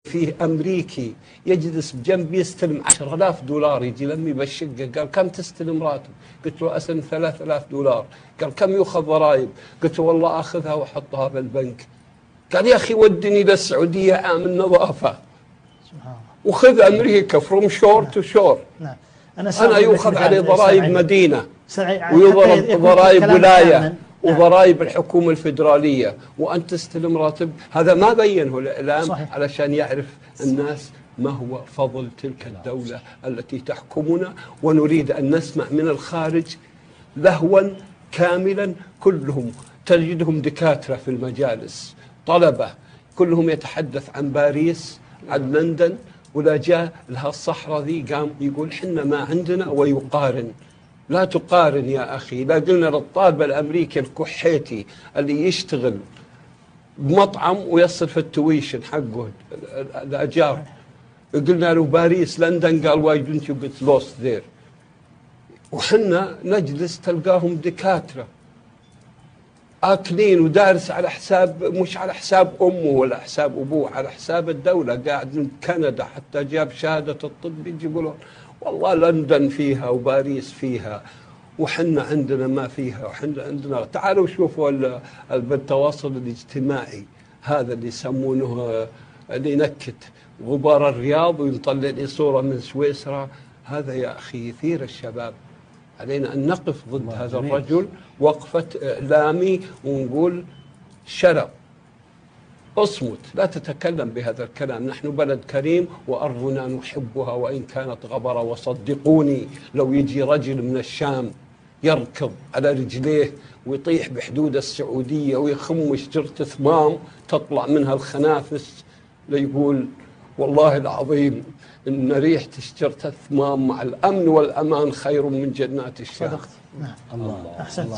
فيه أمريكي يجلس بجنبي يستلم $10,000 يجي لمي بالشقة. قال كم تستلم راتب؟ قلت له أسلم $3,000. قال كم يؤخذ ضرائب؟ قلت له والله أخذها وأحطها بالبنك. قال يا أخي ودني للسعودية أعمل نظافة وخذ أمريكا from shore to shore. أنا يؤخذ عليه ضرائب مدينة ويضرب ضرائب ولاية وضرائب الحكومة الفيدرالية، وأنت تستلم راتب. هذا ما بينه الإعلام علشان يعرف الناس ما هو فضل تلك الدولة التي تحكمنا. ونريد أن نسمع من الخارج لهوا كاملا، كلهم تجدهم دكاترة في المجالس، طلبة، كلهم يتحدث عن باريس، عن لندن، ولا جاء لها الصحراء ذي قام يقول حنا ما عندنا ويقارن. لا تقارن يا أخي. لا قلنا للطالب الأمريكي الكحيتي اللي يشتغل بمطعم ويصرف التويشن حقه الأجار، قلنا له باريس لندن، قال why didn't you get lost there. وحنا نجلس تلقاهم دكاترة آكلين ودارس على حساب، مش على حساب أمه ولا حساب أبوه، على حساب الدولة. قاعد من كندا حتى جاب شهادة الطب، يجي يقولون والله لندن فيها وباريس فيها وحنا عندنا ما فيها. وحنا عندنا، تعالوا شوفوا بالتواصل الاجتماعي هذا اللي يسمونه اللي ينكت غبار الرياض ويطلع لي صورة من سويسرا. هذا يا أخي يثير الشباب. علينا أن نقف ضد هذا الرجل وقفة إعلامي ونقول شرب، اصمت، لا تتكلم بهذا الكلام. نحن بلد كريم وأرضنا نحبها وإن كانت غبرة. وصدقوني لو يجي رجل من الشام يركض على رجليه ويطيح بحدود السعودية ويخم شجرة ثمام تطلع منها الخنافس ليقول والله العظيم إن ريحة شجرة الثمام مع الأمن والأمان خير من جنات الشام. صدقت. نعم. الله. أحسنت.